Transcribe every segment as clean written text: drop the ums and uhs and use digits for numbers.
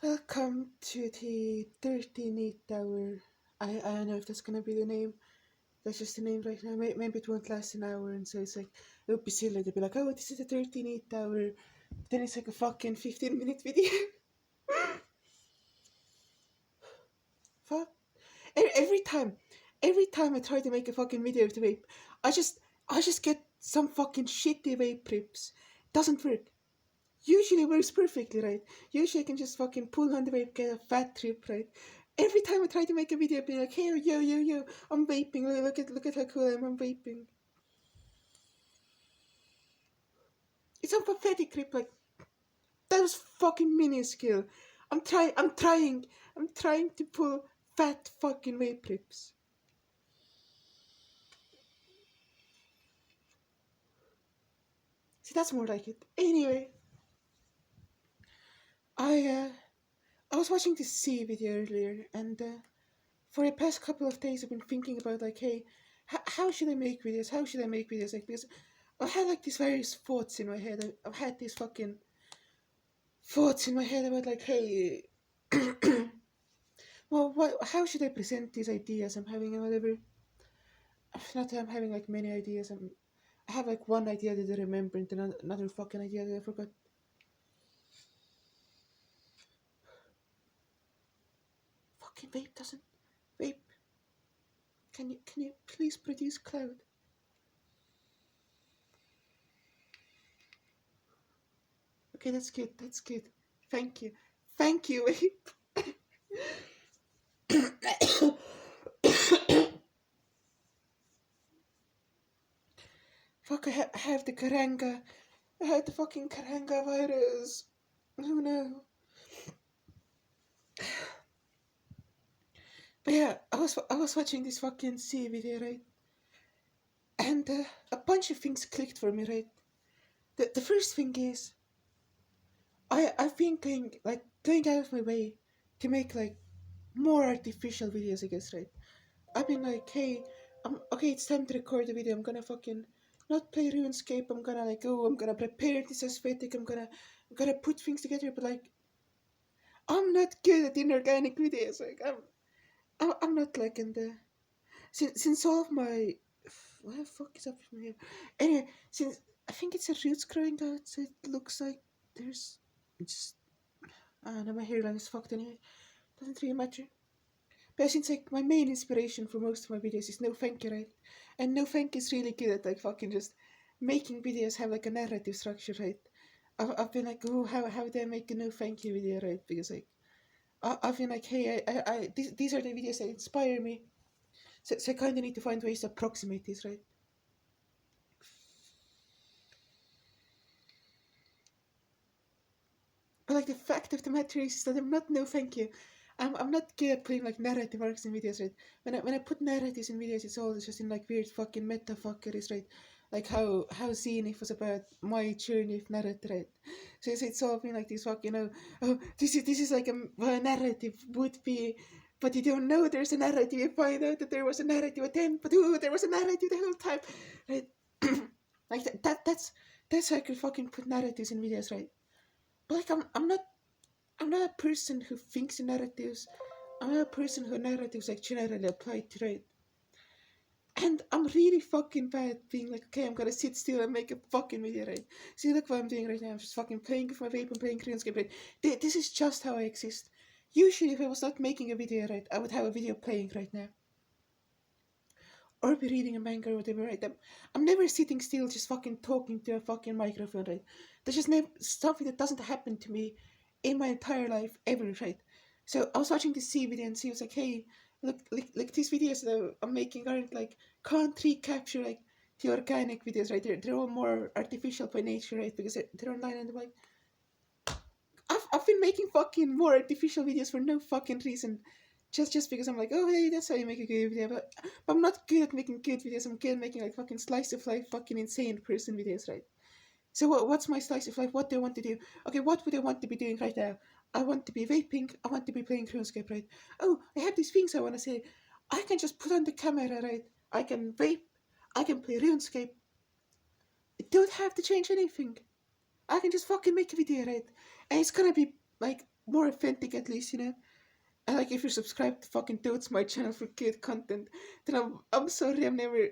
Welcome to the 13th hour. I don't know if that's gonna be the name. That's just the name right now. Maybe it won't last an hour, and so it's like, it would be silly to be like, oh, this is the 13th hour. Then it's like a fucking 15-minute video. Fuck. Every time, every time I try to make a fucking video of the vape, I just get some fucking shitty vape trips. Doesn't work. Usually works perfectly, right? Usually I can just fucking pull on the vape, get a fat trip, right? Every time I try to make a video, be like, hey, yo, I'm vaping. Look at how cool I am. I'm vaping. It's a pathetic trip. Like, that was fucking minuscule. I'm trying to pull fat fucking vape trips. See, that's more like it. Anyway, I was watching this C video earlier, and for the past couple of days, I've been thinking about like, hey, how should I make videos? How should I make videos? Like, because I had like these various thoughts in my head. I've had these fucking thoughts in my head about like, hey, well, how should I present these ideas I'm having and whatever? Not that I'm having like many ideas. I have like one idea that I remember and then another fucking idea that I forgot. Fucking vape doesn't vape. Can you please produce cloud? Okay, that's good. That's good. Thank you. Thank you, vape. Fuck, I have the Karanga. I had the fucking Karanga virus. Oh no. But yeah, I was watching this fucking C video, right? And a bunch of things clicked for me, right? The first thing is I've been going out of my way to make like more artificial videos, I guess, right? I've been like, hey, okay, it's time to record a video. I'm gonna fucking not play RuneScape. I'm gonna like, oh, I'm gonna prepare this aesthetic. I'm gonna put things together. But like, I'm not good at inorganic videos. Like, I'm not like in the since all of my what the fuck is up with my hair? Anyway, since I think it's a roots growing out, so it looks like there's just I don't know, my hairline is fucked anyway. Doesn't really matter. But since like my main inspiration for most of my videos is No Thank You, right? And No Thank You is really good at like fucking just making videos have like a narrative structure, right? I've been like, oh, how do I make a No Thank You video, right? Because like I've been like, hey, these are the videos that inspire me. So I kind of need to find ways to approximate this, right? But like the fact of the matter is that I'm not No Thank You. I'm not good at putting like narrative arcs in videos, right? When I put narratives in videos, it's always just in like weird fucking meta fuckeries, right? Like how Zenith was about my journey of narrative, right? So it's all been like this fucking oh this is like what a narrative would be, but you don't know there's a narrative. You find out that there was a narrative at the end, but there was a narrative the whole time, right? Like that's how I could fucking put narratives in videos, right? But like I'm not a person who thinks in narratives. I'm not a person who narratives like generally apply to, right? And I'm really fucking bad being like, okay, I'm gonna sit still and make a fucking video, right? See, look what I'm doing right now. I'm just fucking playing with my vape and playing RuneScape, right? This is just how I exist. Usually, if I was not making a video, right, I would have a video playing right now. Or be reading a manga or whatever, right? I'm never sitting still just fucking talking to a fucking microphone, right? That's just something that doesn't happen to me in my entire life ever, right? So I was watching this C video and she was like, hey, look, like these videos that I'm making aren't like, can't recapture like the organic videos, right? They're all more artificial by nature, right? Because they're online and I'm like, I've been making fucking more artificial videos for no fucking reason. Just because I'm like, oh hey, that's how you make a good video. But I'm not good at making good videos. I'm good at making like fucking slice of life fucking insane person videos, right? So what's my slice of life? What do I want to do? Okay, what would I want to be doing right now? I want to be vaping. I want to be playing RuneScape, right? Oh, I have these things I want to say. I can just put on the camera, right? I can vape. I can play RuneScape. I don't have to change anything. I can just fucking make a video, right? And it's gonna be like more authentic at least, you know. And like if you're subscribed to fucking Dotesmite channel for good content, then I'm sorry, I'm never.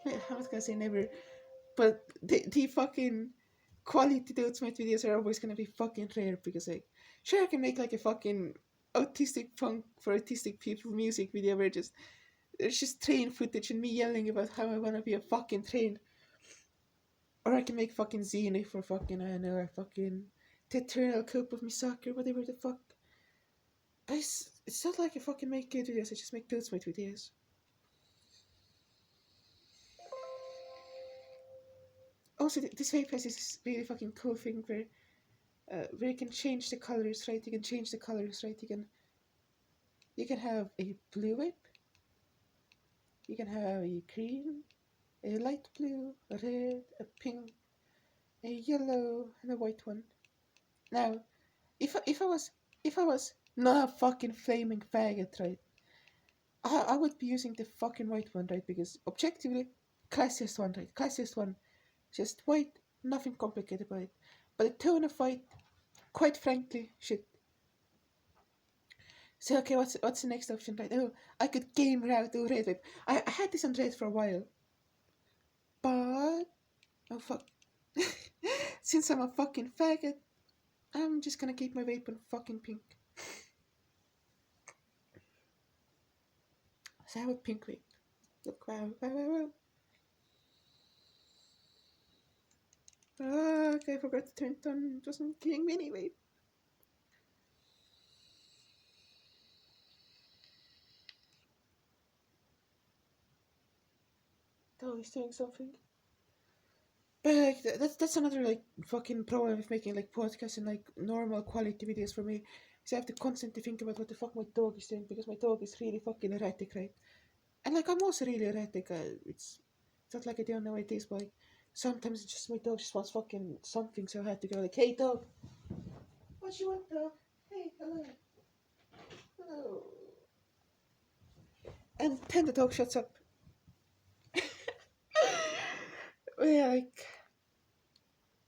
I'm not gonna say never, but the fucking quality Dotesmite videos are always gonna be fucking rare because like, sure I can make like a fucking autistic punk for autistic people music video where just there's just train footage and me yelling about how I wanna be a fucking train, or I can make fucking Xena for fucking I don't know, a fucking tutorial clip of me soccer, whatever the fuck. But it's not like I fucking make good videos. I just make Dotesmite videos. Also, this vape has this really fucking cool thing where you can change the colors, right? You can change the colors, right? You can have a blue vape, you can have a green, a light blue, a red, a pink, a yellow, and a white one. Now, if I was not a fucking flaming faggot, right? I would be using the fucking white one, right? Because objectively, classiest one, right? Classiest one, just white, nothing complicated about it. But the tone of white, quite frankly, shit. So okay, what's the next option, right? Oh, I could game route to red vape. I had this on red for a while, but oh fuck. Since I'm a fucking faggot, I'm just gonna keep my vape on fucking pink. So I have a pink vape. Look, wow, wow, wow, wow. Ah, okay, I forgot to turn it on. It wasn't killing me anyway. Oh, he's doing something. But like, that's another like fucking problem with making like podcasts and like normal quality videos for me. So I have to constantly think about what the fuck my dog is doing because my dog is really fucking erratic, right? And like I'm also really erratic. It's not like I don't know what it is, but like sometimes it's just my dog just wants fucking something, so I have to go like, "Hey dog, what you want, dog? Hey, hello, hello." And then the dog shuts up. Yeah, like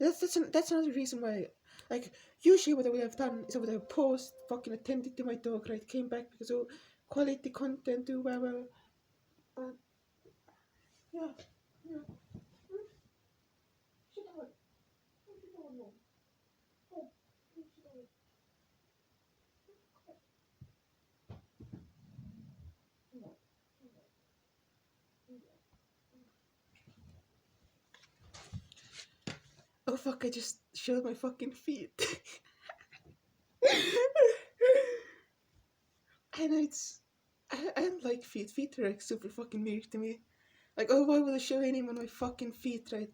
that's another reason why. Like usually what I would have done is I would have paused, fucking attended to my dog, right? Came back because oh, quality content, do well. Uh, yeah, yeah. Shut up. Shut up. Oh, oh fuck! I just showed my fucking feet. I know I don't like feet. Feet are like super fucking weird to me. Like, oh, why would I show anyone my fucking feet, right?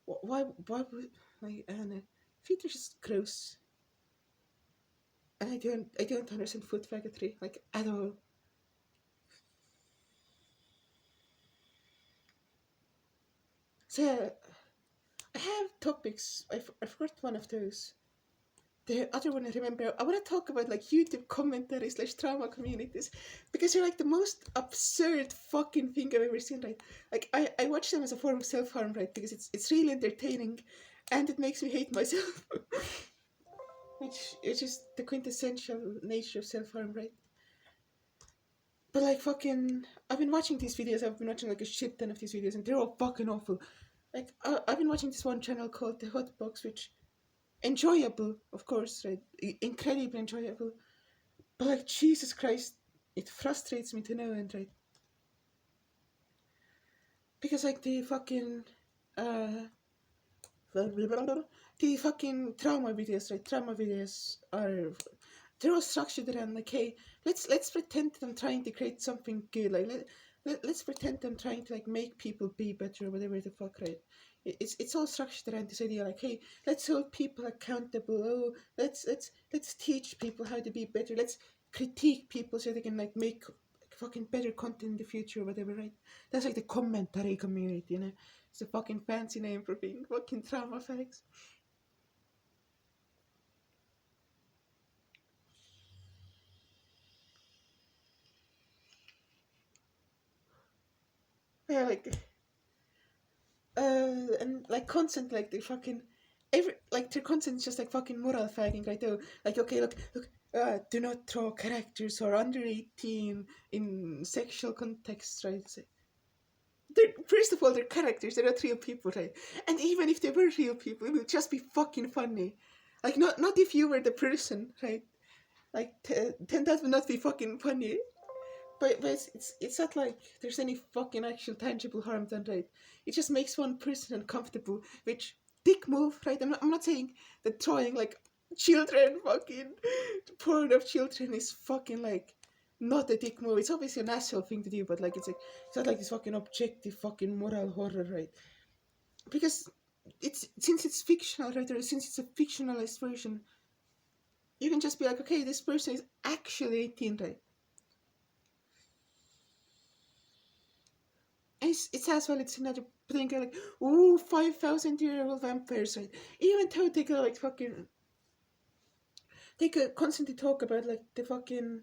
Why would, like, I don't know. Feet are just gross. And I don't understand foot faggotry, like, at all. So, I have topics. I forgot one of those. The other one I remember, I want to talk about like YouTube commentary slash trauma communities because they're like the most absurd fucking thing I've ever seen, right? Like I watch them as a form of self harm, right? Because it's really entertaining, and it makes me hate myself, which is the quintessential nature of self harm, right? But like fucking, I've been watching these videos. I've been watching like a shit ton of these videos, and they're all fucking awful. Like I've been watching this one channel called the Hot Box, which enjoyable, of course, right? Incredibly enjoyable. But like Jesus Christ, it frustrates me to no end, right? Because like uh the fucking trauma videos, right? Trauma videos are they're all structured around like, hey, let's pretend that I'm trying to create something good, like let's pretend I'm trying to like make people be better or whatever the fuck, right? It's all structured around this idea like, hey, let's hold people accountable. Oh, let's teach people how to be better. Let's critique people so they can like make fucking better content in the future or whatever, right? That's like the commentary community, you know? It's a fucking fancy name for being fucking trauma fags. Yeah, like and like constant like the fucking every like their content is just like fucking moral fagging, right? Though, like okay, look, do not draw characters who are under 18 in sexual context, right? So first of all, they're characters, they're not real people, right? And even if they were real people, it would just be fucking funny. Like, not if you were the person, right? Like, then that would not be fucking funny. But it's not like there's any fucking actual tangible harm done, right? It just makes one person uncomfortable, which dick move, right? I'm not saying that throwing like children fucking porn of children is fucking like not a dick move. It's obviously an asshole thing to do, but like it's not like this fucking objective fucking moral horror, right? Because it's since it's fictional, right? Or since it's a fictionalized version, you can just be like, okay, this person is actually 18, right? It's as well, it's another thing like, ooh, 5,000-year-old vampires, right? Even though they could like fucking, they could constantly talk about like the fucking,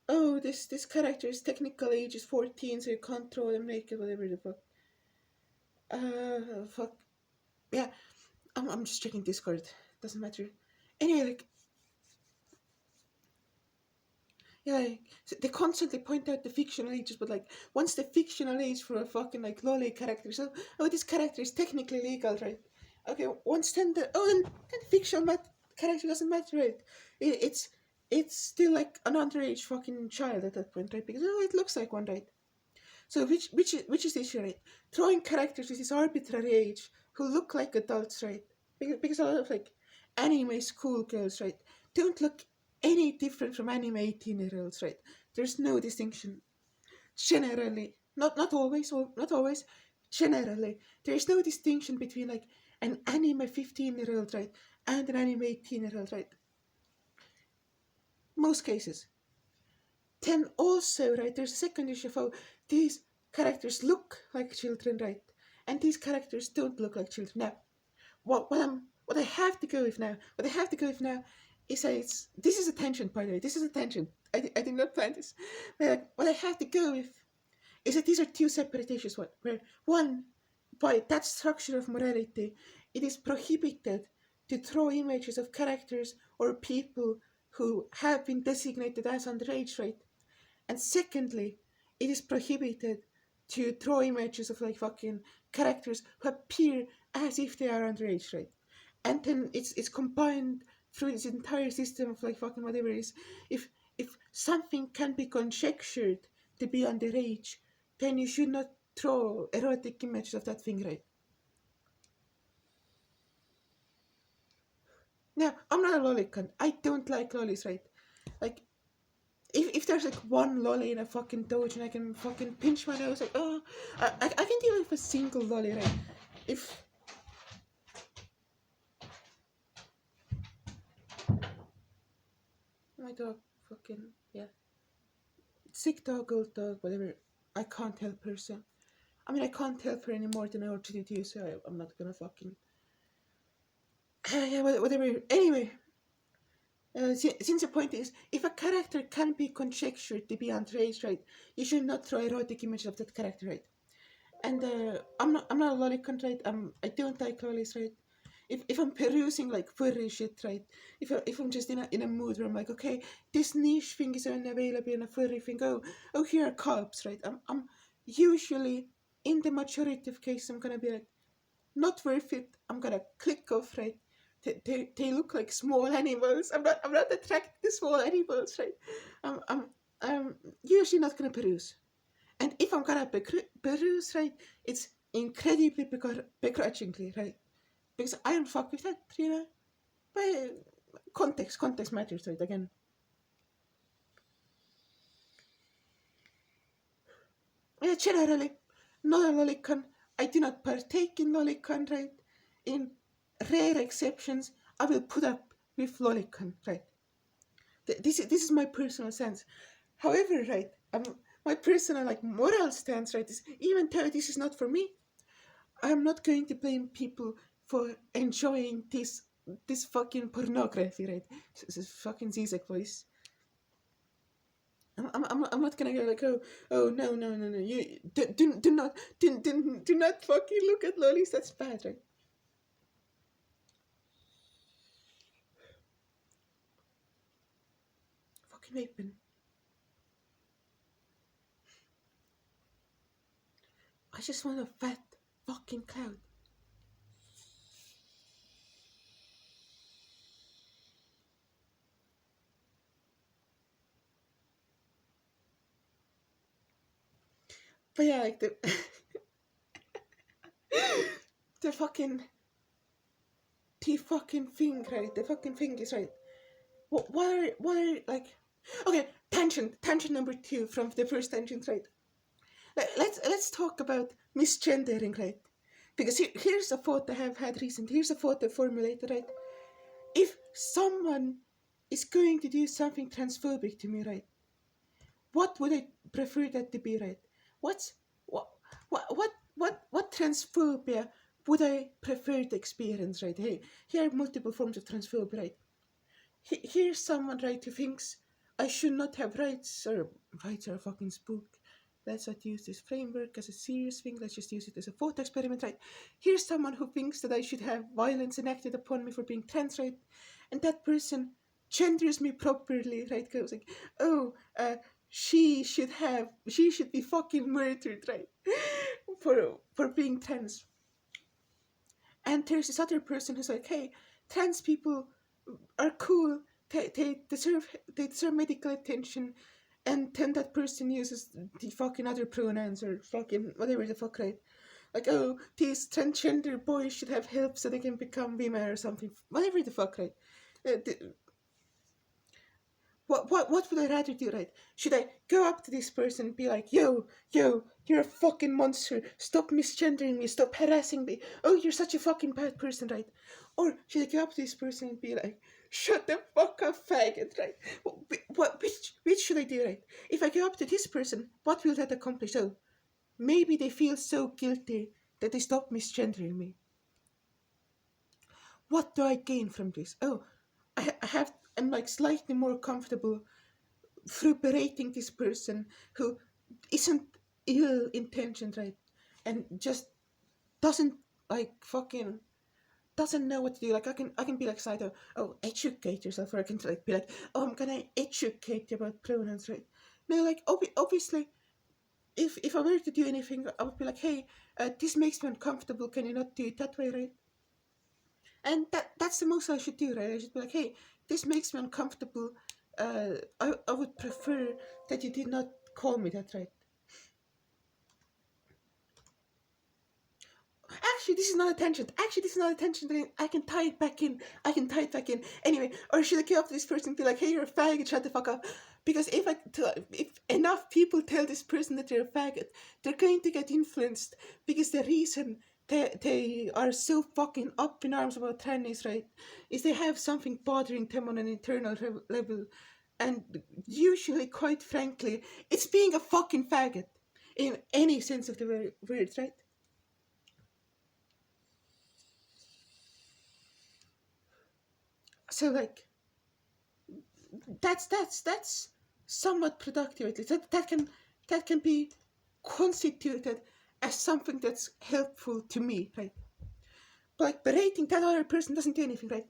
oh, this character's technical age is 14, so you can't throw them naked, whatever the fuck. Fuck. Yeah, I'm just checking Discord. Doesn't matter. Anyway, like, yeah, like, so they constantly point out the fictional ages, but like, once the fictional age for a fucking like lolly character, so oh, this character is technically legal, right? Okay, once then then fictional character doesn't matter, right? It's still like an underage fucking child at that point, right? Because oh, it looks like one, right? So which is the issue, right? Throwing characters with this arbitrary age who look like adults, right? Because a lot of like anime schoolgirls, right, don't look any different from anime 18-year-olds, right? There's no distinction. Generally, not always, or not always. Generally, there's no distinction between like an anime 15-year-old, right, and an anime 18-year-old, right? Most cases. Then also, right, there's a second issue of how these characters look like children, right? And these characters don't look like children. Now, what I have to go with now, is that this is a tangent, by the way. This is a tangent. I did not plan this. But like, what I have to go with is that these are two separate issues. Where one, by that structure of morality, it is prohibited to throw images of characters or people who have been designated as underage, right? And secondly, it is prohibited to draw images of like fucking characters who appear as if they are underage, right? And then it's combined through this entire system of like fucking whatever it is. If something can be conjectured to be underage, then you should not draw erotic images of that thing, right? Now, I'm not a lolicon. I don't like lollies, right? Like, if there's like one lolly in a fucking doge and I can fucking pinch my nose, like, oh, I can deal with a single lolly, right? If my dog fucking, yeah, sick dog, old dog, whatever, I can't help her, so I mean, I can't help her any more than I already do, so I'm not gonna fucking, yeah, whatever. Anyway, since the point is, if a character can be conjectured to be underage, right, you should not throw erotic images of that character, right? And I'm not a lolicon, right? I don't like lollies, right? If I'm perusing like furry shit, right? If I'm just in a mood where I'm like, okay, this niche thing is only available in a furry thing. Oh, here are cops, right? I'm usually, in the majority of cases, I'm gonna be like, not worth it. I'm gonna click off, right? They look like small animals. I'm not attracted to small animals, right? I'm usually not gonna peruse. And if I'm gonna peruse, right, it's incredibly begrudgingly, right? Because I don't fuck with that, you know? But context matters, right? Again. Generally, not a lolicon. I do not partake in lolicon, right? In rare exceptions, I will put up with lolicon, right? This is my personal sense. However, right, my personal like moral stance, right, is even though this is not for me, I'm not going to blame people for enjoying this fucking pornography, right? This fucking Zizek voice. I'm not gonna go like, oh no, you do not fucking look at lollies, that's bad, right? fucking vaping. I just want a fat fucking cloud. But yeah, like the fucking the fucking thing, right? The fucking thing is right. What are like? Okay, tangent number two from the first tangent, right? Let's talk about misgendering, right? Because here's a thought I have had recently. Here's a thought I formulated, right? If someone is going to do something transphobic to me, right? What would I prefer that to be, right? What's what transphobia would I prefer to experience, right? Hey, here are multiple forms of transphobia, right? Here's someone, right, who thinks I should not have rights, or rights are a fucking spook. Let's not use this framework as a serious thing. Let's just use it as a thought experiment, right? Here's someone who thinks that I should have violence enacted upon me for being trans, right? And that person genders me properly, right? Goes like, oh, she should be fucking murdered, right? For being trans. And there's this other person who's like, hey, trans people are cool. They deserve medical attention, and then that person uses the fucking other pronouns or fucking whatever the fuck, right? Like, oh, these transgender boys should have help so they can become women or something. Whatever the fuck, right? What would I rather do, right? Should I go up to this person and be like, yo, you're a fucking monster. Stop misgendering me. Stop harassing me. Oh, you're such a fucking bad person, right? Or should I go up to this person and be like, shut the fuck up, faggot, right? Which should I do, right? If I go up to this person, what will that accomplish? Oh, maybe they feel so guilty that they stop misgendering me. What do I gain from this? Oh, I'm like slightly more comfortable through berating this person who isn't ill intentioned, right? And just doesn't like fucking doesn't know what to do. Like I can be like Saito, oh, educate yourself, or I can like be like, oh, I'm gonna educate you about pronouns, right? No, like obviously, if I were to do anything, I would be like, hey, this makes me uncomfortable. Can you not do it that way, right? And that's the most I should do, right? I should be like, hey, this makes me uncomfortable. I would prefer that you did not call me that, right? Actually, this is not a tangent. Actually, this is not a tangent. I can tie it back in. I can tie it back in. Anyway, or should I go up to this person and be like, hey, you're a faggot, shut the fuck up? Because if enough people tell this person that they're a faggot, they're going to get influenced. Because the reason they are so fucking up in arms about trannies, right, is they have something bothering them on an internal level. And usually, quite frankly, it's being a fucking faggot. In any sense of the word, right? So like that's somewhat productive at least. That can be constituted as something that's helpful to me, right? But like berating that other person doesn't do anything, right?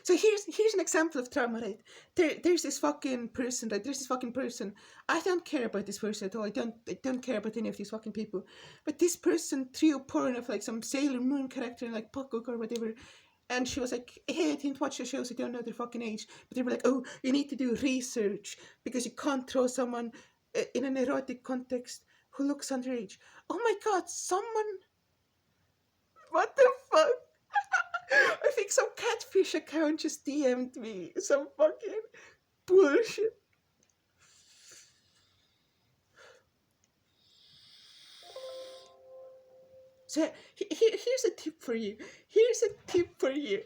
So here's an example of trauma, right? There's this fucking person, right? There's this fucking person. I don't care about this person at all. I don't care about any of these fucking people. But this person threw porn of like some Sailor Moon character in like Puckbook or whatever. And she was like, hey, I didn't watch the show, so I don't know their fucking age. But they were like, oh, you need to do research because you can't throw someone in an erotic context who looks underage. Oh my god, someone. What the fuck? I think some catfish account just DM'd me some fucking bullshit. So here's a tip for you. Here's a tip for you.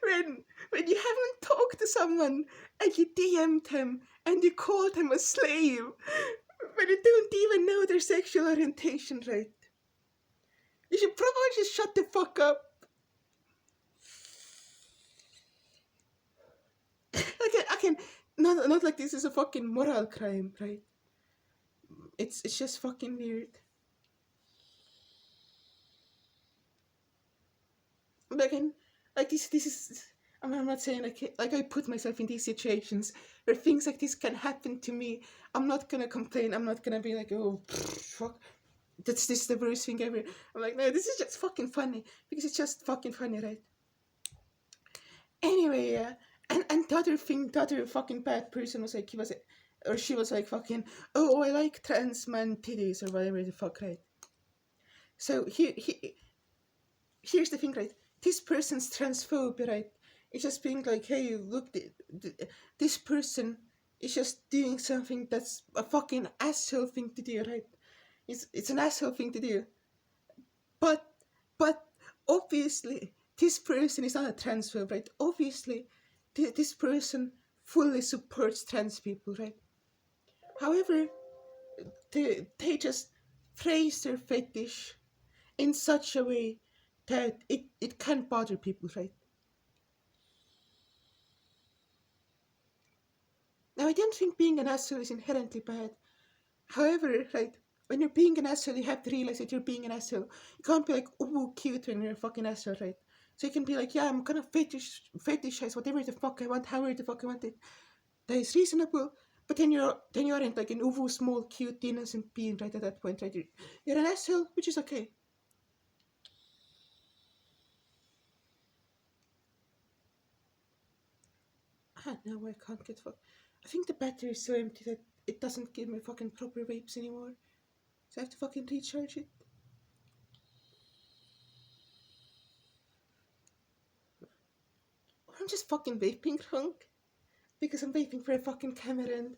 When you haven't talked to someone and you DM'd him and you called him a slave, when you don't even know their sexual orientation, right? You should probably just shut the fuck up. I can not like this is a fucking moral crime, right? It's just fucking weird. But again, like this is I'm not saying like I put myself in these situations where things like this can happen to me. I'm not gonna complain. I'm not gonna be like, oh, fuck, that's this the worst thing ever. I'm like, no, this is just fucking funny because it's just fucking funny, right? Anyway, yeah. And the other thing, the other fucking bad person was like, he was, or she was like fucking, oh, I like trans man titties or whatever the fuck, right? So here's the thing, right? This person's transphobia, right? It's just being like, hey, look, this person is just doing something that's a fucking asshole thing to do, right? It's an asshole thing to do. But but obviously this person is not a transphobe, right? Obviously this person fully supports trans people, right? However, they just phrase their fetish in such a way that it can't bother people, right? Now I don't think being an asshole is inherently bad. However, right, when you're being an asshole, you have to realize that you're being an asshole. You can't be like, oh, cute when you're a fucking asshole, right? So you can be like, yeah, I'm gonna fetishize whatever the fuck I want, however the fuck I want it. That is reasonable. But then you aren't like an uwu small, cute, innocent being right at that point, right? You're an asshole, which is okay. Ah, no, I can't get fuck. I think the battery is so empty that it doesn't give me fucking proper vapes anymore. So I have to fucking recharge it. Or I'm just fucking vaping wrong. Because I'm waiting for a fucking camera and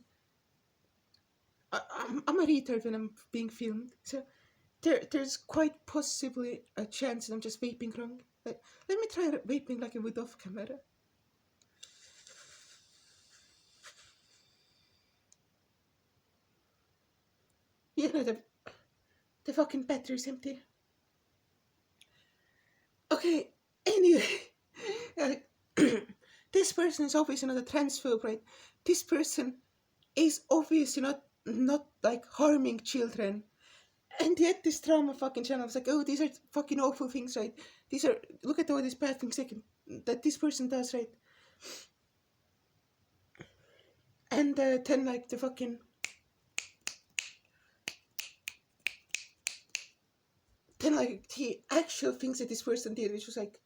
I'm a retard when I'm being filmed. So there's quite possibly a chance that I'm just vaping wrong. Let me try vaping like I would off camera. You know, the fucking battery's empty. Okay, anyway. uh, this person is obviously not a transphobe, right? This person is obviously not like harming children. And yet this drama fucking channel was like, oh, these are fucking awful things, right? These are, look at all these bad things that this person does, right? And then like the fucking, then like the actual things that this person did, which was like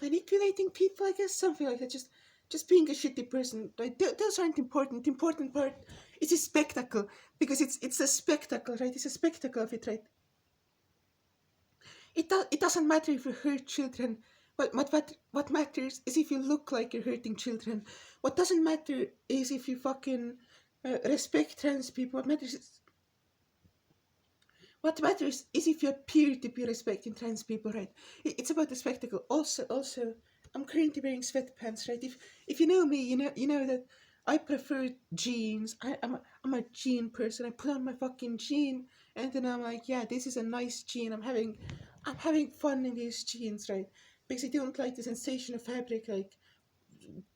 manipulating people, I guess, something like that, just being a shitty person, right? Those aren't important. The important part is a spectacle, because it's a spectacle, right? It's a spectacle of it, right? It doesn't matter if you hurt children. What matters is if you look like you're hurting children. What doesn't matter is if you fucking respect trans people. What matters is if you appear to be respecting trans people, right? It's about the spectacle. Also, I'm currently wearing sweatpants, right? If you know me, you know that I prefer jeans. I'm a jean person. I put on my fucking jean, and then I'm like, yeah, this is a nice jean. I'm having fun in these jeans, right? Because I don't like the sensation of fabric like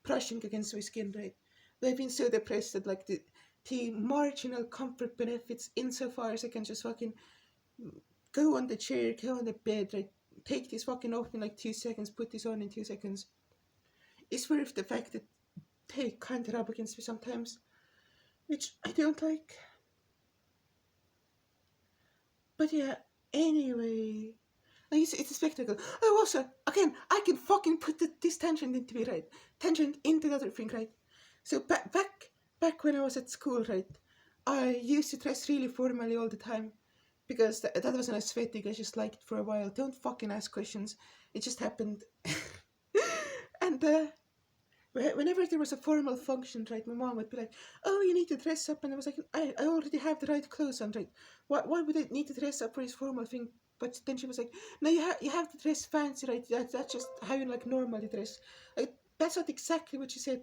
brushing against my skin, right? But I've been so depressed that like the marginal comfort benefits insofar as I can just fucking go on the chair, go on the bed, right? Take this fucking off in like 2 seconds, put this on in 2 seconds. It's worth the fact that they can't rub against me sometimes, which I don't like. But yeah, anyway. Like, it's a spectacle. Oh, also, again, I can fucking put this tangent into me, right? Tangent into the other thing, right? So back when I was at school, right? I used to dress really formally all the time because that was an aesthetic I just liked for a while. Don't fucking ask questions. It just happened. And whenever there was a formal function, right, my mom would be like, "Oh, you need to dress up," and I was like, "I already have the right clothes on, right? Why would I need to dress up for this formal thing?" But then she was like, "No, you have to dress fancy, right? That's just how you like normally dress." Like, that's not exactly what she said,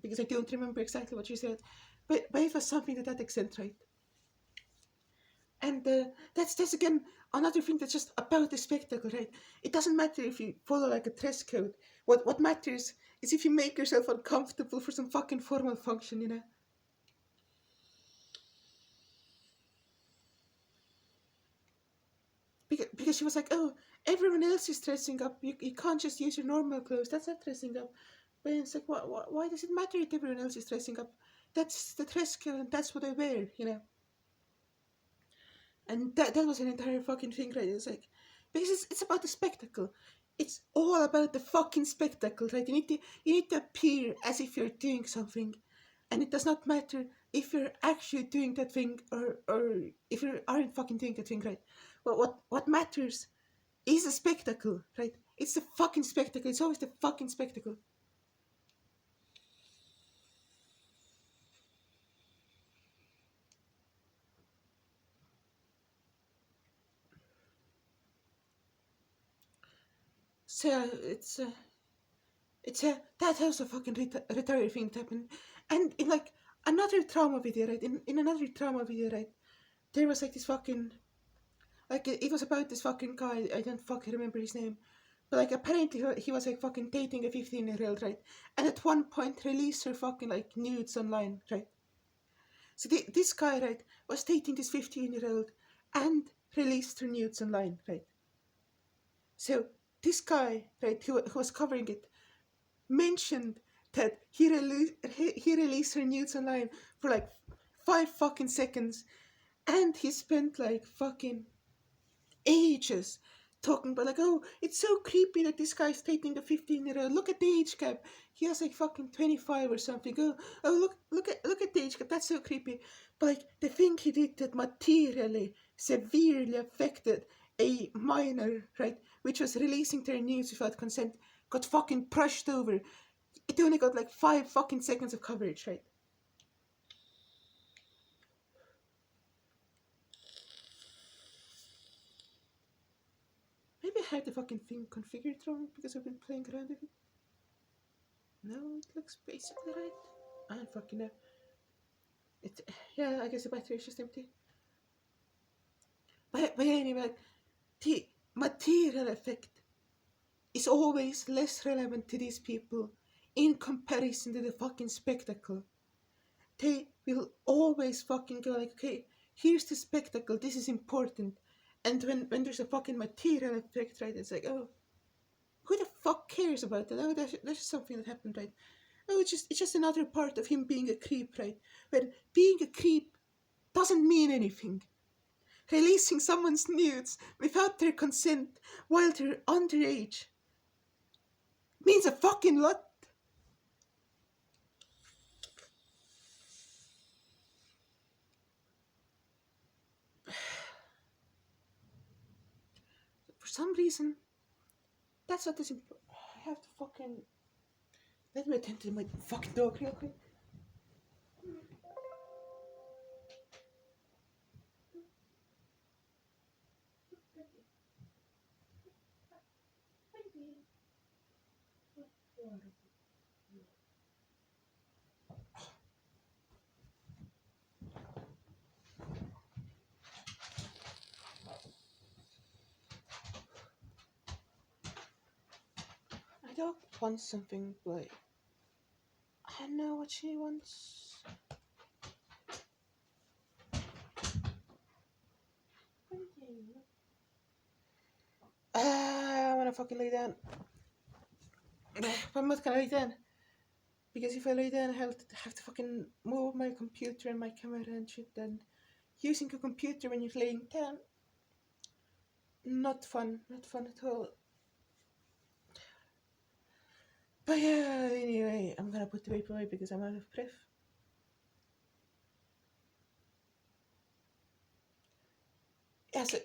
because I don't remember exactly what she said, but it was something to that extent, right? And that's again another thing that's just about the spectacle, right? It doesn't matter if you follow like a dress code. What matters is if you make yourself uncomfortable for some fucking formal function, you know? Because she was like, oh, everyone else is dressing up. You can't just use your normal clothes. That's not dressing up. But it's like, why does it matter if everyone else is dressing up? That's the dress code and that's what I wear, you know. And that was an entire fucking thing, right? It's like, because it's about the spectacle. It's all about the fucking spectacle, right? You need to appear as if you're doing something, and it does not matter if you're actually doing that thing or if you aren't fucking doing that thing, right? Well, what matters is a spectacle, right? It's the fucking spectacle. It's always the fucking spectacle. So it's a that was a fucking retarded thing to happen, and in like another trauma video, right? In another trauma video, right? There was like this fucking like it was about this fucking guy. I don't fucking remember his name, but like apparently he was like fucking dating a 15-year-old, right? And at one point released her fucking like nudes online, right? So this guy, right, was dating this 15-year-old and released her nudes online, right? So this guy, right, who was covering it, mentioned that he released her nudes online for like 5 fucking seconds, and he spent like fucking ages talking about like, oh, it's so creepy that this guy's dating a 15-year-old. Look at the age gap. He has like fucking 25 or something. Oh, look at the age gap. That's so creepy. But like the thing he did that materially, severely affected a minor, right, which was releasing their news without consent, got fucking brushed over. It only got like 5 fucking seconds of coverage, right? Maybe I have the fucking thing configured wrong because I've been playing around with it. No, it looks basically right. I don't fucking know. Yeah, I guess the battery is just empty. But anyway, like, the material effect is always less relevant to these people in comparison to the fucking spectacle. They will always fucking go like, okay, here's the spectacle, this is important. And when there's a fucking material effect, right, it's like, oh, who the fuck cares about that? Oh, that's just something that happened, right? Oh, it's just another part of him being a creep, right? But being a creep doesn't mean anything. Releasing someone's nudes without their consent while they're underage means a fucking lot. For some reason, that's what is important. I have to fucking... Let me attend to my fucking dog real quick. My dog wants something, but I don't know what she wants. I wanna fucking lay down. But I'm not gonna lay down. Because if I lay down, I have to fucking move my computer and my camera and shit. And using a computer when you're laying down, not fun at all. But yeah, anyway, I'm gonna put the paper away because I'm out of breath. Yeah, so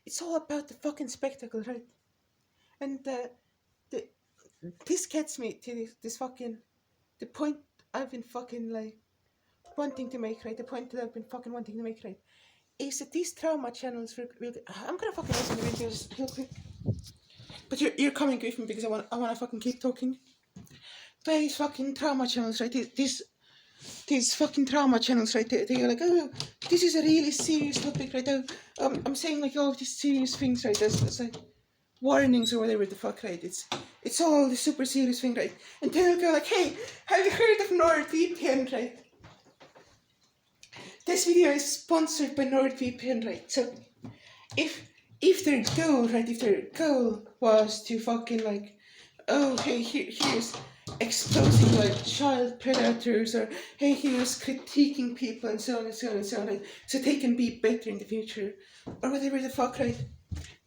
it's all about the fucking spectacle, right? And this gets me to this fucking, the point I've been fucking like wanting to make, right? The point that I've been fucking wanting to make, right? Is that these trauma channels will I'm gonna fucking open the windows real quick. But you're coming with me because I wanna fucking keep talking. But these fucking trauma channels, right? These fucking trauma channels, right? They're like, oh, this is a really serious topic, right? I'm saying like all of these serious things, right? That's like warnings or whatever the fuck, right? It's all the super serious thing, right? And then they'll go like, hey, have you heard of NordVPN, right? This video is sponsored by NordVPN, right? So if if their goal, right, if their goal was to fucking like, oh, hey, here's exposing like child predators, or hey, here's critiquing people and so on and so on and so on, right, so they can be better in the future, or whatever the fuck, right,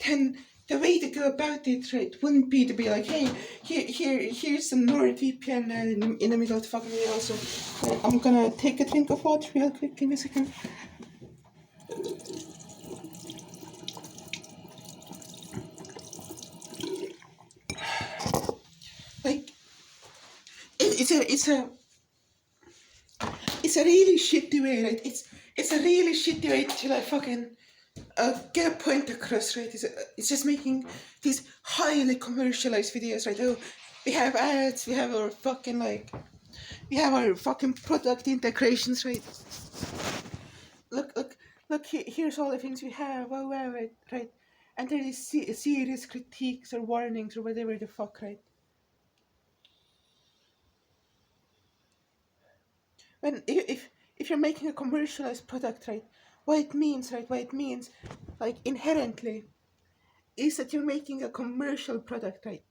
then the way to go about it, right, wouldn't be to be like, hey, here's some NordVPN in the middle of the fucking video. So I'm gonna take a drink of water real quick. Give me a second. Like, it's a really shitty way, right? It's a really shitty way to like fucking get a point across, right? It's just making these highly commercialized videos, right? Oh, we have ads, we have our fucking like, we have our fucking product integrations, right? Look, here's all the things we have, wow, right? And there is serious critiques or warnings or whatever the fuck, right? When if you're making a commercialized product, right, what it means, like inherently, is that you're making a commercial product, right?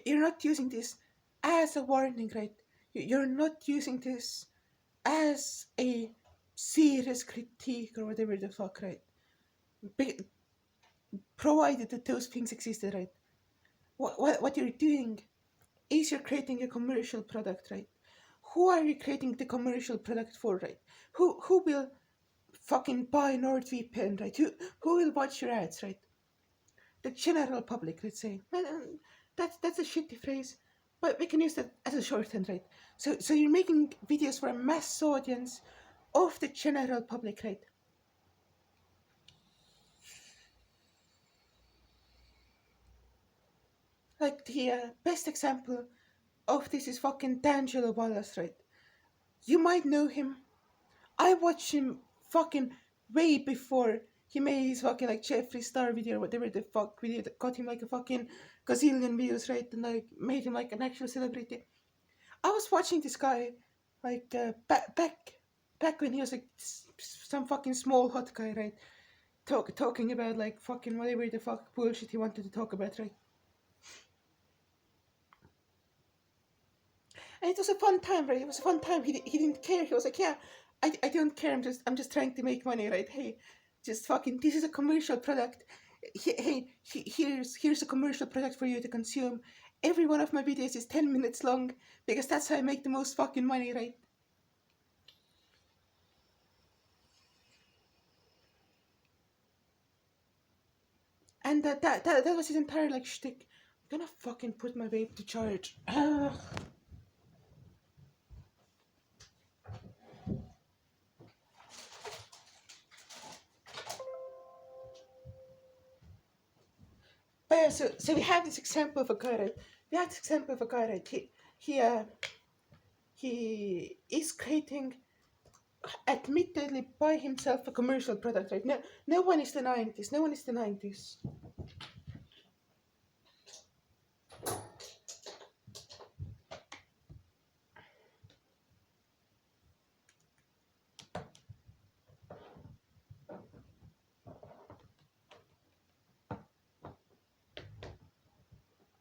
You're not using this as a warning, right? You're not using this as a serious critique or whatever the fuck, right? Provided that those things existed, right? What you're doing is you're creating a commercial product, right? Who are you creating the commercial product for, right? Who will fucking buy NordVPN, right? Who will watch your ads, right? The general public, let's say. And that's a shitty phrase, but we can use that as a shorthand, right? So you're making videos for a mass audience of the general public, right? Like the best example of this is fucking D'Angelo Wallace, right? You might know him. I watched him fucking way before he made his fucking like Jeffree Star video or whatever the fuck video that got him like a fucking gazillion views, right? And like made him like an actual celebrity. I was watching this guy like back when he was like some fucking small hot guy, right? Talking about like fucking whatever the fuck bullshit he wanted to talk about, right? And it was a fun time, right? It was a fun time. He didn't care. He was like, yeah, I don't care. I'm just trying to make money, right? Hey, just fucking. This is a commercial product. Here's a commercial product for you to consume. Every one of my videos is 10 minutes long because that's how I make the most fucking money, right? And that was his entire like shtick. I'm gonna fucking put my vape to charge. But yeah, so we have this example of a guy, right? We have this example of a guy, right? He is creating, admittedly by himself, a commercial product, right? No one is denying this. No one is denying this.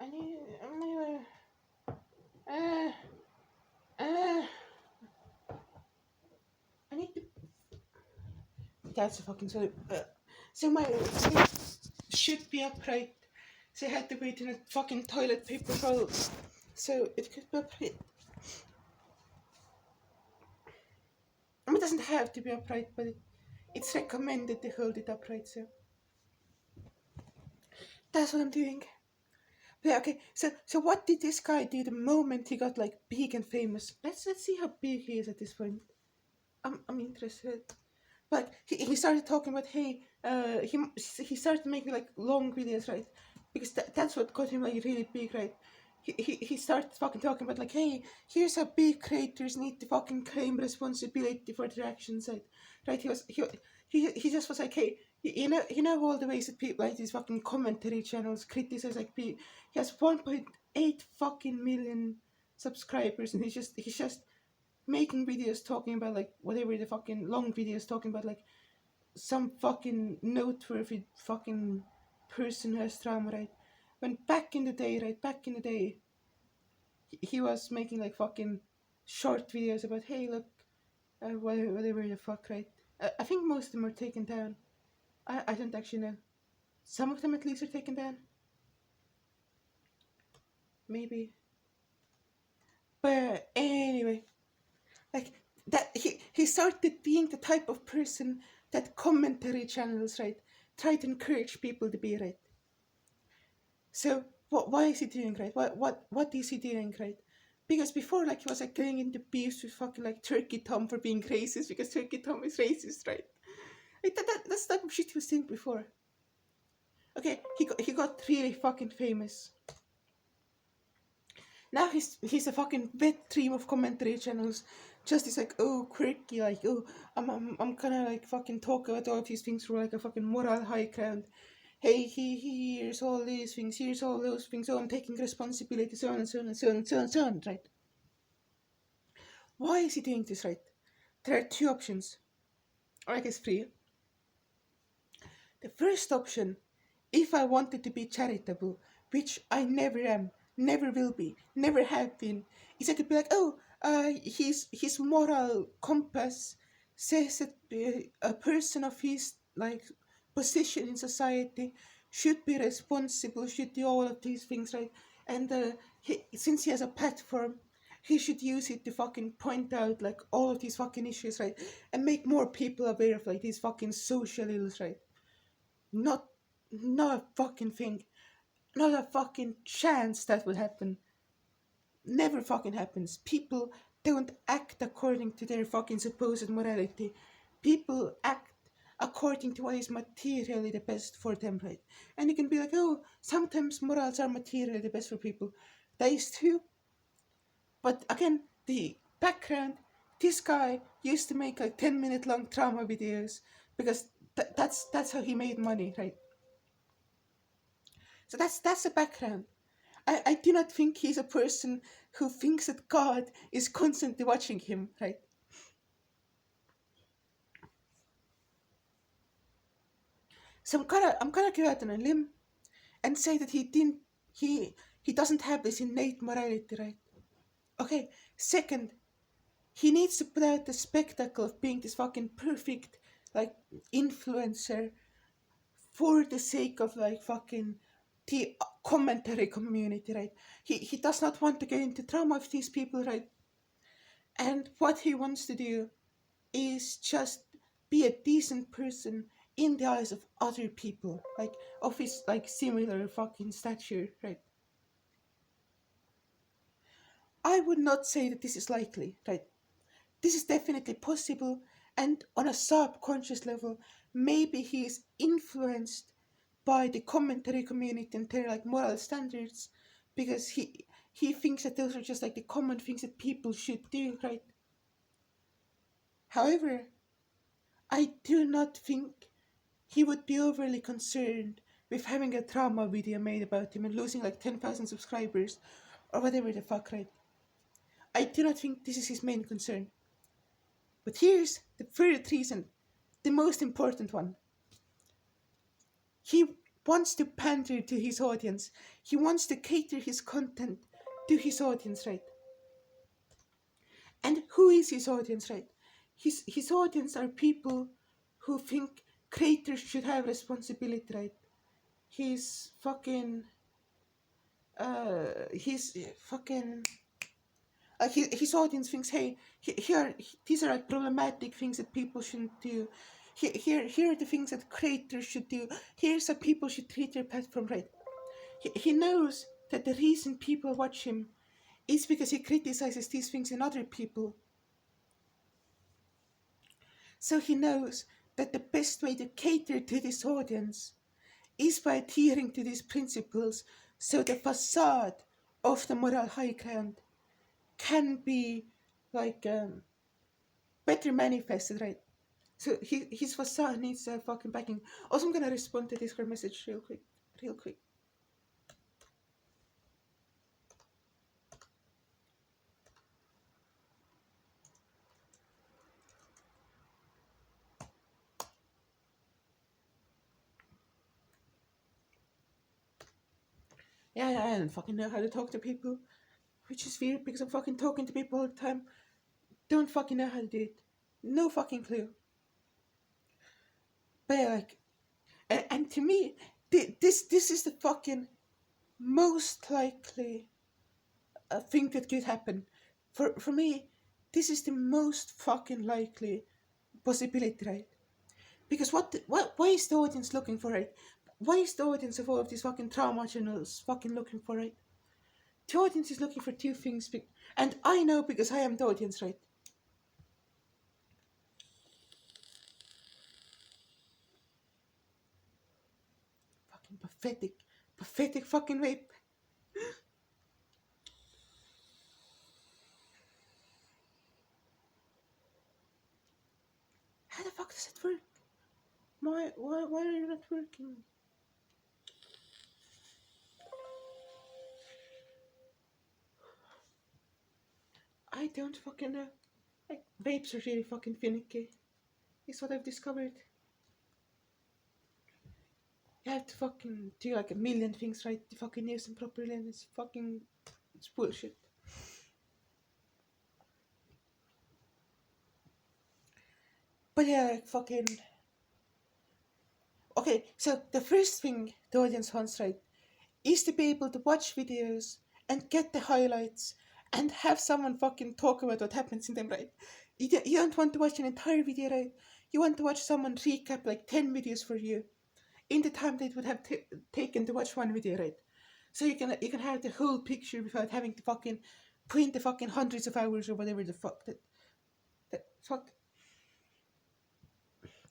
I need, uh, uh, I need to. That's a fucking sorry. So my should be upright. So I had to wait in a fucking toilet paper roll. So it could be upright. I mean, it doesn't have to be upright, but it's recommended to hold it upright. So that's what I'm doing. Yeah, okay. So what did this guy do the moment he got like big and famous? Let's see how big he is at this point. I'm interested. But he started talking about, hey, he started making like long videos, right? Because that's what got him like really big, right? He started fucking talking about like, hey, here's how big creators need to fucking claim responsibility for their actions, right? He just was like, hey, you know all the ways that people like these fucking commentary channels criticize like he has 1.8 fucking million subscribers, and he's just making videos talking about like whatever the fucking long videos talking about like some fucking noteworthy fucking person who has trauma, right? When back in the day, right? Back in the day, he was making like fucking short videos about, hey, look, whatever the fuck, right? I think most of them are taken down. I don't actually know. Some of them at least are taken down. Maybe. But anyway, like that he started being the type of person that commentary channels, right, try to encourage people to be, right. So why is he doing, right? What is he doing, right? Because before, like, he was like getting into beefs with fucking like Turkey Tom for being racist because Turkey Tom is racist, right? Like that's the type of shit he was doing before. Okay, he got really fucking famous. Now he's a fucking vet stream of commentary channels. Just is like, oh, quirky, like, oh, I'm gonna like fucking talk about all of these things for like a fucking moral high ground. Hey, here's all these things, here's all those things. Oh, I'm taking responsibility, so on and so on and so on and so on and so on, right? Why is he doing this, right? There are two options, or I guess three. The first option, if I wanted to be charitable, which I never am, never will be, never have been, is I could be like, oh, his moral compass says that a person of his like position in society should be responsible, should do all of these things, right? And since he has a platform, he should use it to fucking point out like all of these fucking issues, right? And make more people aware of like these fucking social ills, right? Not, not a fucking thing. Not a fucking chance that will happen. Never fucking happens. People don't act according to their fucking supposed morality. People act according to what is materially the best for them, right? And you can be like, oh, sometimes morals are materially the best for people. That is true. But again, the background, this guy used to make like 10-minute long trauma videos because that's how he made money, right? So that's the background. I do not think he's a person who thinks that God is constantly watching him, right? So I'm gonna go out on a limb and say that he doesn't have this innate morality, right? Okay. Second, he needs to put out the spectacle of being this fucking perfect like influencer for the sake of like fucking the commentary community, right? He does not want to get into trauma with these people, right? And what he wants to do is just be a decent person in the eyes of other people, like of his like similar fucking stature, right? I would not say that this is likely, right? This is definitely possible, and on a subconscious level, maybe he is influenced by the commentary community and their like moral standards because he thinks that those are just like the common things that people should do, right? However, I do not think he would be overly concerned with having a trauma video made about him and losing like 10,000 subscribers or whatever the fuck, right? I do not think this is his main concern. But here's the third reason, the most important one. He wants to pander to his audience. He wants to cater his content to his audience, right? And who is his audience, right? His audience are people who think creators should have responsibility, right? He's fucking he's fucking his audience thinks, hey, here these are like problematic things that people shouldn't do. Here are the things that creators should do. Here's how people should treat their platform, right? He knows that the reason people watch him is because he criticizes these things in other people. So he knows that the best way to cater to this audience is by adhering to these principles, so the facade of the moral high ground can be like better manifested, right? So his facade needs fucking backing. Also, I'm gonna respond to this message real quick, real quick. Yeah, I don't fucking know how to talk to people, which is weird because I'm fucking talking to people all the time. Don't fucking know how to do it. No fucking clue. But yeah, like, and to me, this is the fucking most likely thing that could happen. For me, this is the most fucking likely possibility, right? Because why is the audience looking for it? Why is the audience of all of these fucking trauma channels fucking looking for it? The audience is looking for two things, and I know because I am the audience, right? Fucking pathetic, pathetic fucking vape. How the fuck does it work? Why are you not working? I don't fucking know. Like, vapes are really fucking finicky. Is what I've discovered. You have to fucking do like a million things right to fucking use them properly, and it's bullshit. But yeah, like fucking. Okay, so the first thing the audience wants, right, is to be able to watch videos and get the highlights and have someone fucking talk about what happens in them, right? You don't want to watch an entire video, right? You want to watch someone recap like 10 videos for you in the time they would have taken to watch one video, right? So you can have the whole picture without having to fucking put in the fucking hundreds of hours or whatever the fuck that fuck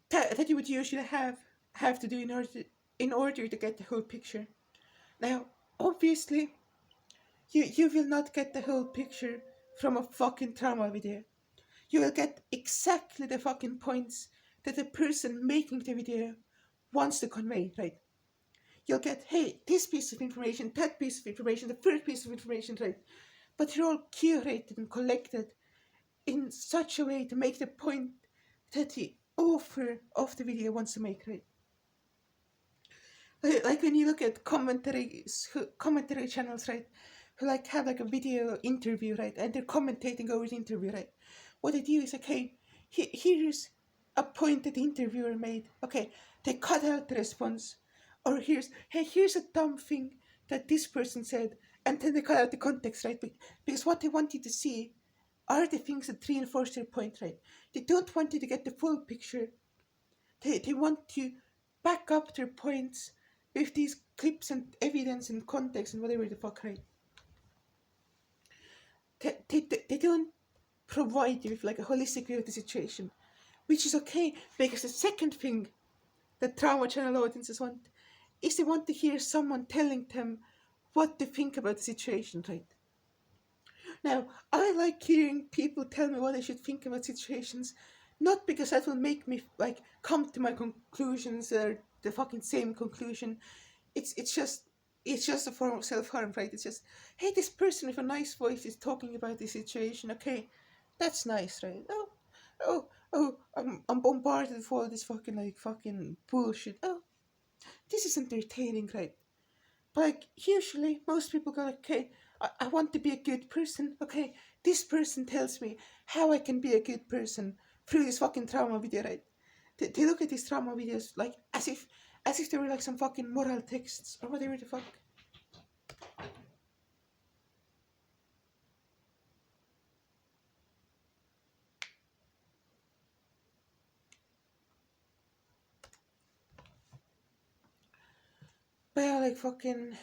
that you would usually have to do in order to get the whole picture. Now, obviously, you will not get the whole picture from a fucking trauma video. You will get exactly the fucking points that the person making the video wants to convey, right? You'll get, hey, this piece of information, that piece of information, the first piece of information, right? But they're all curated and collected in such a way to make the point that the author of the video wants to make, right? Like when you look at commentary channels, right, who like have like a video interview, right, and they're commentating over the interview, right. What they do is, okay, here's a point that the interviewer made. Okay, they cut out the response, or here's a dumb thing that this person said, and then they cut out the context, right? Because what they want you to see are the things that reinforce their point, right? They don't want you to get the full picture. They want to back up their points with these clips and evidence and context and whatever the fuck, right? They don't provide you with like a holistic view of the situation, which is okay, because the second thing that trauma channel audiences want is they want to hear someone telling them what they think about the situation, right? Now, I like hearing people tell me what I should think about situations, not because that will make me like come to my conclusions or the fucking same conclusion. It's just a form of self-harm, right? It's just, hey, this person with a nice voice is talking about this situation. Okay, that's nice, right? I'm bombarded with all this fucking bullshit. Oh, this is entertaining, right? But like, usually, most people go, like, okay, I want to be a good person. Okay, this person tells me how I can be a good person through this fucking trauma video, right? They look at these trauma videos like as if they were like some fucking moral texts or whatever the fuck. But yeah, like fucking.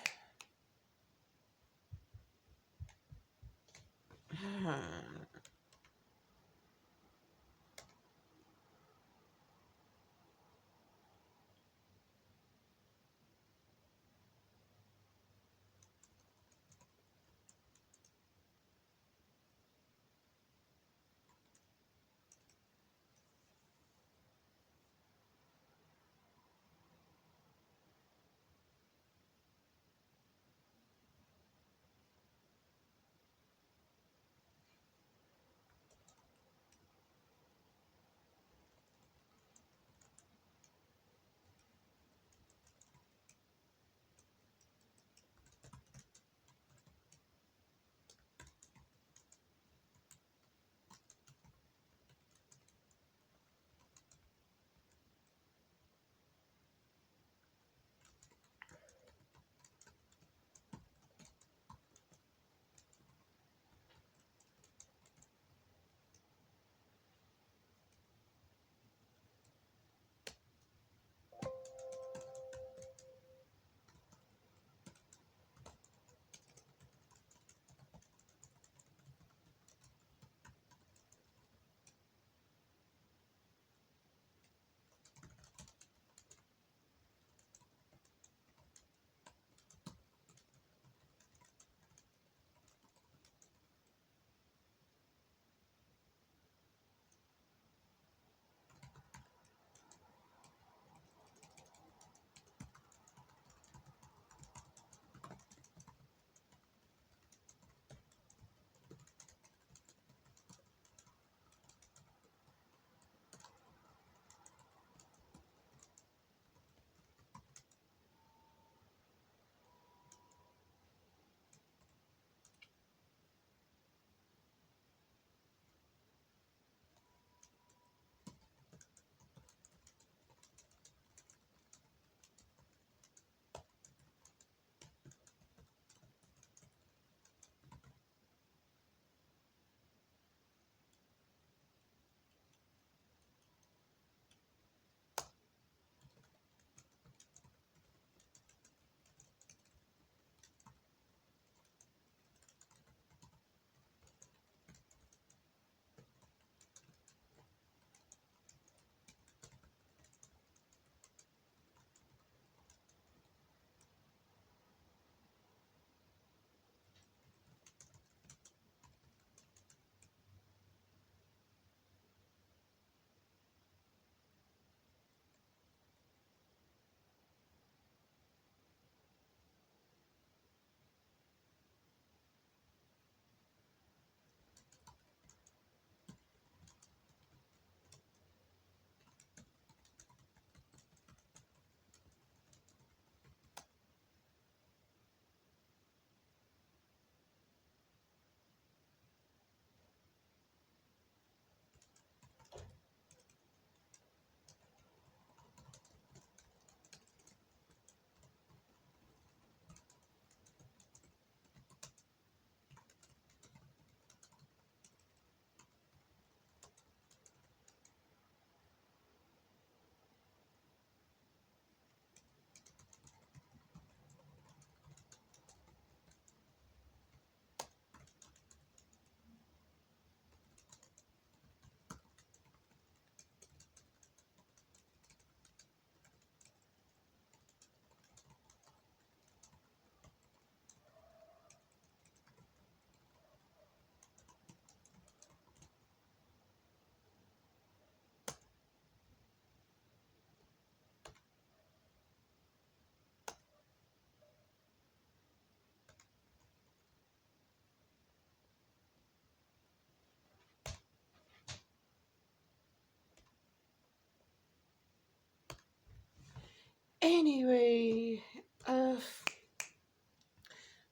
Anyway, uh,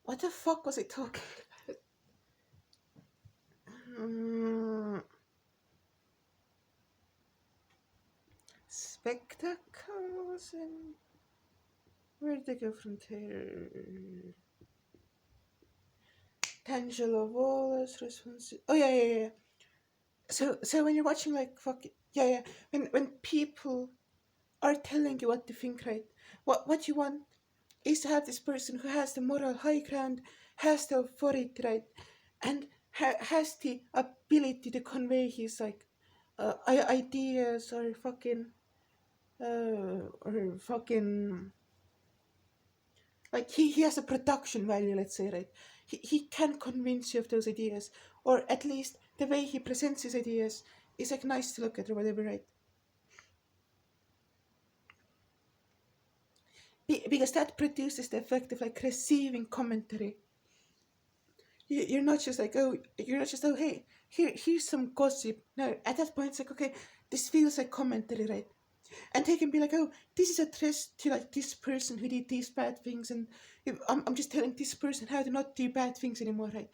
what the fuck was I talking about? Spectacles and where did they go from there? Tangela Wallace response. Oh yeah. So when you're watching like fuck yeah, when people are telling you what to think, right? What you want is to have this person who has the moral high ground, has the authority, right, and has the ability to convey his like ideas or fucking like he has a production value, let's say, right? He can convince you of those ideas, or at least the way he presents his ideas is like nice to look at or whatever, right? Because that produces the effect of like receiving commentary. You're not just like, oh, you're not just, oh, hey, here's some gossip. No, at that point it's like, okay, this feels like commentary, right? And they can be like, oh, this is addressed to like this person who did these bad things, and I'm just telling this person how to not do bad things anymore, right?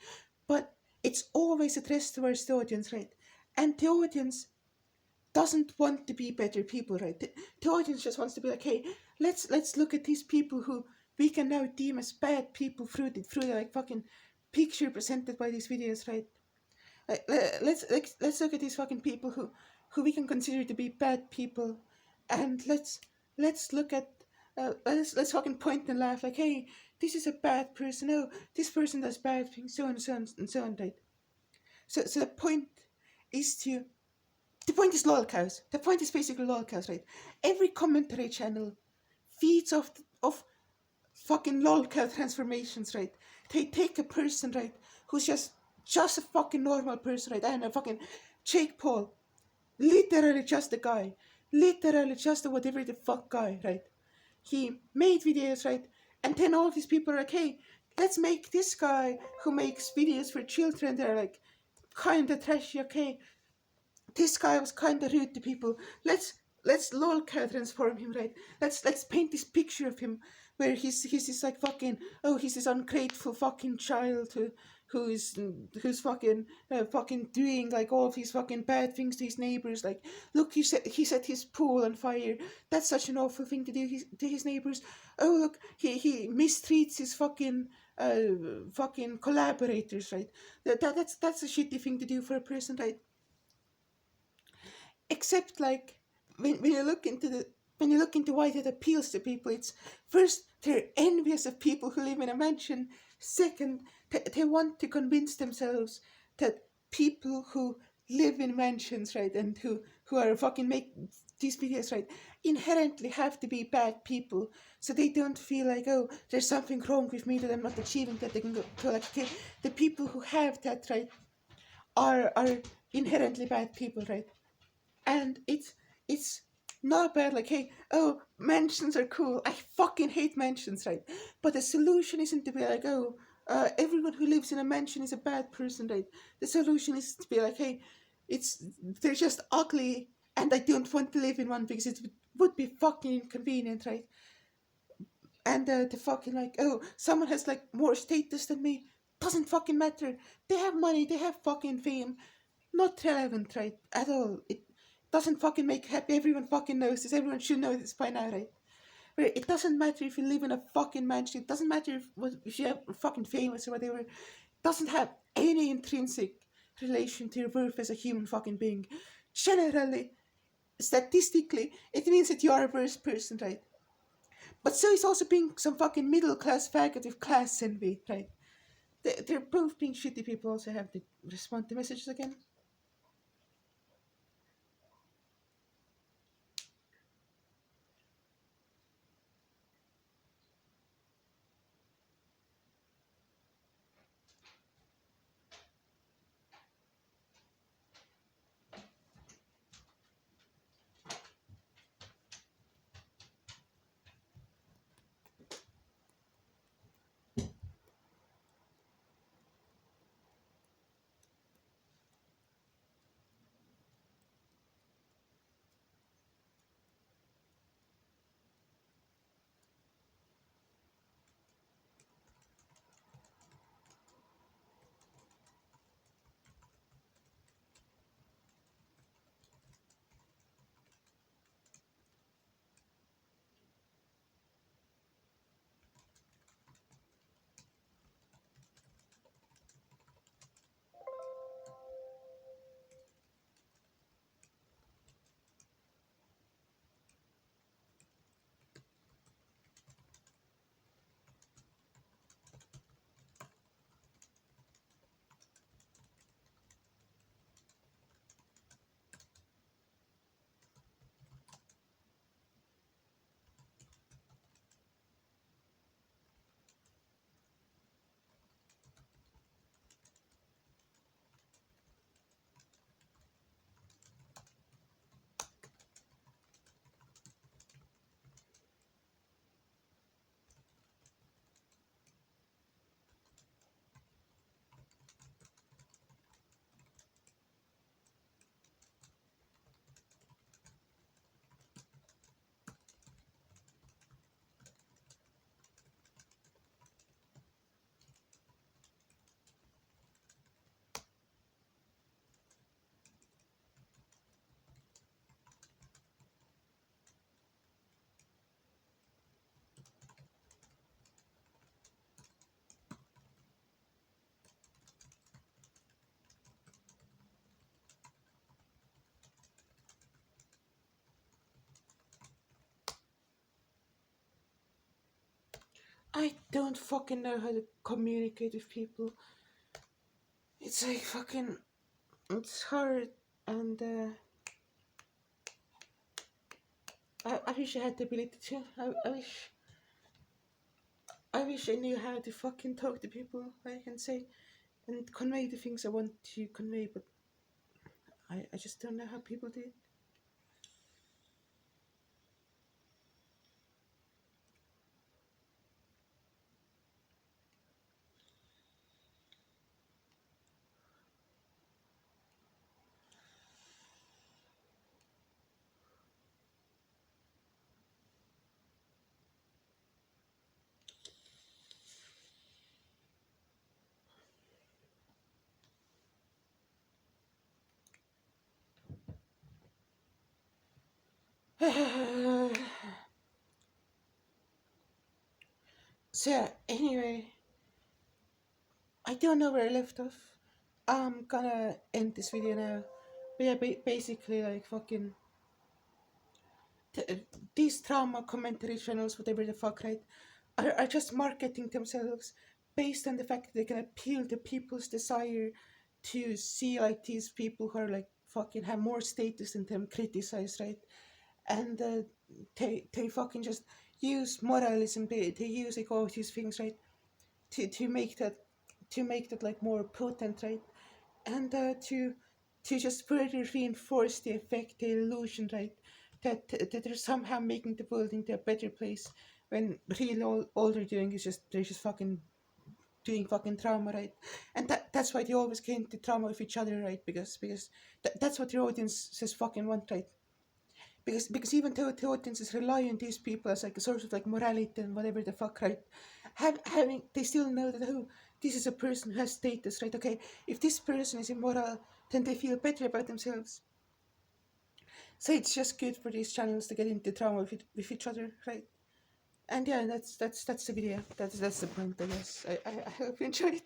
But it's always addressed towards the audience, right? And the audience doesn't want to be better people, right? The audience just wants to be like, hey, let's look at these people who we can now deem as bad people through the like fucking picture presented by these videos, right? Let's look at these fucking people who we can consider to be bad people, and let's look at let's fucking point and laugh like, hey, this is a bad person. Oh, this person does bad things, so on and so on and so on, right? So the point is to the point is lolcows. The point is basically lolcows, right? Every commentary channel feeds off fucking lolcow transformations, right? They take a person, right, who's just a fucking normal person, right? I don't know, fucking Jake Paul, literally just a guy, literally just a whatever the fuck guy, right? He made videos, right? And then all these people are like, hey, let's make this guy who makes videos for children. They're like kind of trashy, okay? This guy was kind of rude to people. Let's lolcow transform him, right? Let's paint this picture of him where he's this like fucking, oh, he's this ungrateful fucking child who's fucking doing like all of these fucking bad things to his neighbors. Like, look, he set his pool on fire. That's such an awful thing to do to his neighbors. Oh, look, he mistreats his fucking collaborators, right? That's a shitty thing to do for a person, right? Except like when you look into the when you look into why that appeals to people, it's first they're envious of people who live in a mansion. Second, they want to convince themselves that people who live in mansions, right, and who are fucking make these videos, right, inherently have to be bad people, so they don't feel like, oh, there's something wrong with me that I'm not achieving, that they can go to like, okay, the people who have that, right, are inherently bad people, right? And it's not bad like, hey, oh, mansions are cool, I fucking hate mansions, right? But the solution isn't to be like, oh, everyone who lives in a mansion is a bad person, right? The solution is to be like, hey, it's they're just ugly, and I don't want to live in one because it would be fucking inconvenient, right? And the fucking like, oh, someone has like more status than me, doesn't fucking matter. They have money, they have fucking fame, not relevant, right? At all. It doesn't fucking make happy. Everyone fucking knows this. Everyone should know this by now, right? Where it doesn't matter if you live in a fucking mansion. It doesn't matter if you're fucking famous or whatever. It doesn't have any intrinsic relation to your worth as a human fucking being. Generally, statistically, it means that you are a worse person, right? But so is also being some fucking middle class faggot with class envy, right? They're both being shitty people. Also have to respond to messages again. I don't fucking know how to communicate with people. It's like fucking, it's hard, and I wish I had the ability to. I wish I knew how to fucking talk to people, like, and say and convey the things I want to convey, but I just don't know how people do it. So anyway, I don't know where I left off. I'm gonna end this video now. But yeah, basically, like, fucking t- these trauma commentary channels, whatever the fuck, right, are just marketing themselves based on the fact that they can appeal to people's desire to see, like, these people who are like fucking have more status than them criticized, right? And they fucking just use moralism. They use, like, all these things, right, to make that, like, more potent, right? And to just further reinforce the effect, the illusion, right, that they're somehow making the world into a better place, when really all they're doing is just, they're just fucking doing fucking trauma, right? And that's why they always get into trauma with each other, right? Because that's what the audience says fucking want, right? Because even though the audiences rely on these people as like a source of like morality and whatever the fuck, right? Having, they still know that, oh, this is a person who has status, right? Okay, if this person is immoral, then they feel better about themselves. So it's just good for these channels to get into drama with each other, right? And yeah, that's the video. That's the point, I guess. I hope you enjoyed it.